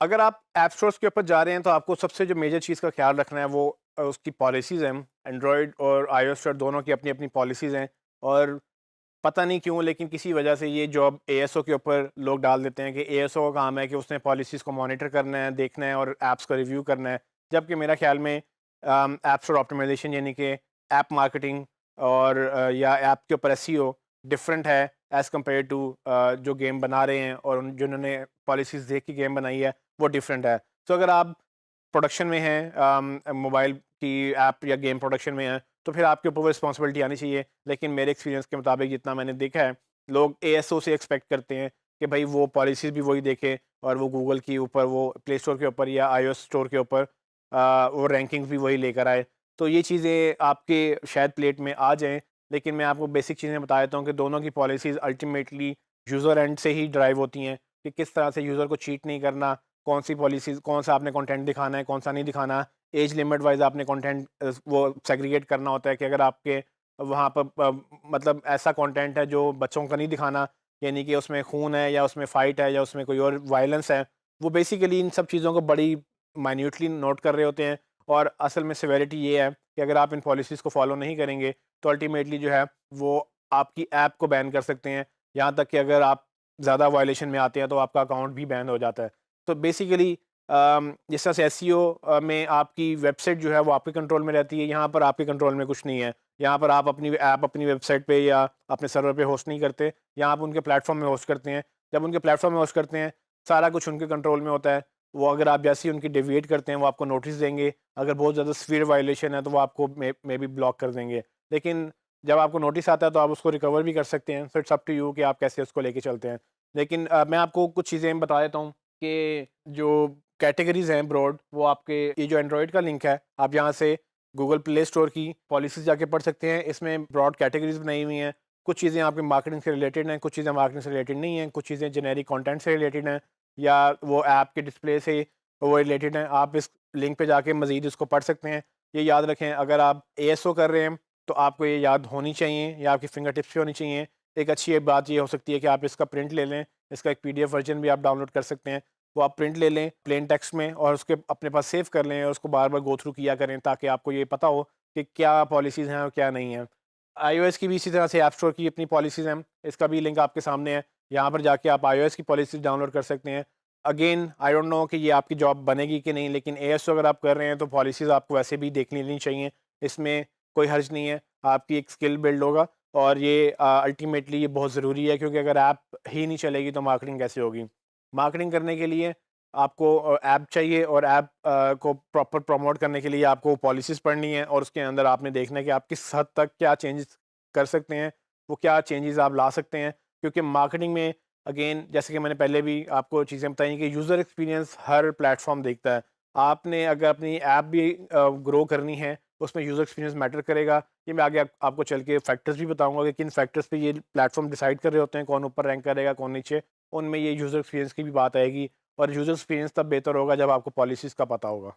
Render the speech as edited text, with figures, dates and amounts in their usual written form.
अगर आप app stores के ऊपर जा रहे हैं तो आपको सबसे जो मेजर चीज़ का ख्याल रखना है वो उसकी पॉलिसीज़ हैं। एंड्रॉयड और आईओएस स्टोर दोनों की अपनी-अपनी पॉलिसीज़ हैं और पता नहीं क्यों लेकिन किसी वजह से ये जॉब एएसओ के ऊपर लोग डाल देते हैं कि एएसओ का काम है कि उसने पॉलिसीज़ को मॉनिटर करना है, देखना है और ऐप्स का रिव्यू करना है। जबकि मेरा ख़्याल में ऐप स्टोर ऑप्टिमाइज़ेशन यानी कि ऐप मार्केटिंग और या ऐप के ऊपर एसईओ डिफरेंट है एज़ कम्पेयर टू जो गेम बना रहे हैं और जिन्होंने पॉलिसीज़ देख के गेम बनाई है, वो डिफरेंट है। तो अगर आप प्रोडक्शन में हैं मोबाइल की ऐप या गेम प्रोडक्शन में हैं, तो फिर आपके ऊपर वो रिस्पॉन्सिबिलिटी आनी चाहिए। लेकिन मेरे एक्सपीरियंस के मुताबिक जितना मैंने देखा है, लोग एएसओ से एक्सपेक्ट करते हैं कि भाई वो पॉलिसीज़ भी वही देखे और वो गूगल के ऊपर, वो प्ले स्टोर के ऊपर या आईओएस स्टोर के ऊपर वो रैंकिंग्स भी वही लेकर आए। तो ये चीज़ें आपके शायद प्लेट में आ जाएँ, लेकिन मैं आपको बेसिक चीज़ें बता देता हूँ कि दोनों की पॉलिसीज़ अल्टीमेटली यूज़र एंड से ही ड्राइव होती हैं कि किस तरह से यूज़र को चीट नहीं करना, कौन सी पॉलिसीज़ कौन सा आपने कंटेंट दिखाना है, कौन सा नहीं दिखाना। एज लिमिट वाइज़ आपने कंटेंट वो सेग्रीगेट करना होता है कि अगर आपके वहाँ पर मतलब ऐसा कंटेंट है जो बच्चों का नहीं दिखाना, यानी कि उसमें खून है या उसमें फ़ाइट है या उसमें कोई और वायलेंस है, वो बेसिकली इन सब चीज़ों को बड़ी माइन्यूटली नोट कर रहे होते हैं। और असल में सिवियरिटी ये है कि अगर आप इन पॉलिसीज़ को फ़ॉलो नहीं करेंगे, तो अल्टीमेटली जो है वो आपकी ऐप को बैन कर सकते हैं। यहाँ तक कि अगर आप ज़्यादा वायलेशन में आते हैं तो आपका अकाउंट भी बैन हो जाता है। तो बेसिकली जिस तरह से एसईओ में आपकी वेबसाइट जो है वो आपके कंट्रोल में रहती है, यहाँ पर आपके कंट्रोल में कुछ नहीं है। यहाँ पर आप अपनी ऐप अपनी वेबसाइट पे या अपने सर्वर पे होस्ट नहीं करते, यहाँ आप उनके प्लेटफ़ॉर्म में होस्ट करते हैं। जब उनके प्लेटफ़ॉर्म में होस्ट करते हैं, सारा कुछ उनके कंट्रोल में होता है। वो अगर आप जैसे ही उनकी डेविएट करते हैं, वो आपको नोटिस देंगे। अगर बहुत ज़्यादा सीवियर वायलेशन है, तो वो आपको मेबी ब्लॉक कर देंगे। लेकिन जब आपको नोटिस आता है, तो आप उसको रिकवर भी कर सकते हैं। So it's up to you कि आप कैसे उसको लेके चलते हैं। लेकिन मैं आपको कुछ चीज़ें बता देता हूँ कि जो कैटेगरीज़ हैं ब्रॉड, वो आपके ये जो एंड्रॉयड का लिंक है, आप यहाँ से गूगल प्ले स्टोर की पॉलिसीज़ जाके पढ़ सकते हैं। इसमें ब्रॉड कैटेगरीज़ बनाई हुई हैं। कुछ चीज़ें आपकी मार्केटिंग से रिलेटेड हैं, कुछ चीज़ें मार्केटिंग से रिलेटेड नहीं हैं, कुछ चीज़ें जेनेरिक कंटेंट से रिलेटेड हैं या वो ऐप के डिस्प्ले से वो रिलेटेड हैं। आप इस लिंक पे जाके मज़ीद इसको पढ़ सकते हैं। ये याद रखें, अगर आप एएसओ कर रहे हैं, तो आपको ये याद होनी चाहिए या आपकी फिंगर टिप्स पे होनी चाहिए। एक अच्छी बात ये हो सकती है कि आप इसका प्रिंट ले लें, इसका एक पीडीएफ वर्ज़न भी आप डाउनलोड कर सकते हैं। वो आप प्रिंट ले लें प्लेन टेक्स्ट में और उसके अपने पास सेव कर लें और उसको बार-बार गो थ्रू किया करें ताकि आपको ये पता हो कि क्या पॉलिसीज़ हैं और क्या नहीं हैं। आईओएस की भी इसी तरह से ऐप स्टोर की अपनी पॉलिसीज़ हैं, इसका भी लिंक आपके सामने है। यहाँ पर जाके आप आईओएस की पॉलिसीज़ डाउनलोड कर सकते हैं। अगेन आई डोंट नो कि ये आपकी जॉब बनेगी कि नहीं, लेकिन एएसओ अगर आप कर रहे हैं तो पॉलिसीज़ आपको वैसे भी देख लेनी चाहिए। इसमें कोई हर्ज नहीं है, आपकी एक स्किल बिल्ड होगा और ये अल्टीमेटली ये बहुत ज़रूरी है क्योंकि अगर ऐप ही नहीं चलेगी तो मार्केटिंग कैसे होगी? मार्केटिंग करने के लिए आपको ऐप चाहिए और ऐप को प्रॉपर प्रमोट करने के लिए आपको पॉलिसीज़ पढ़नी है और उसके अंदर आपने देखना है कि आप किस हद तक क्या चेंजेस कर सकते हैं, वो क्या चेंजेस आप ला सकते हैं। क्योंकि मार्केटिंग में अगेन जैसे कि मैंने पहले भी आपको चीज़ें बताई कि यूज़र एक्सपीरियंस हर प्लेटफ़ॉर्म देखता है। आपने अगर अपनी ऐप भी ग्रो करनी है, उसमें यूज़र एक्सपीरियंस मैटर करेगा। ये मैं आगे आपको चल के फैक्टर्स भी बताऊँगा कि किन फैक्टर्स पे ये प्लेटफ़ॉर्म डिसाइड कर रहे होते हैं, कौन ऊपर रैंक करेगा, कौन नीचे। उनमें ये यूज़र एक्सपीरियंस की भी बात आएगी और यूज़र एक्सपीरियंस तब बेहतर होगा जब आपको पॉलिसीज़ का पता होगा।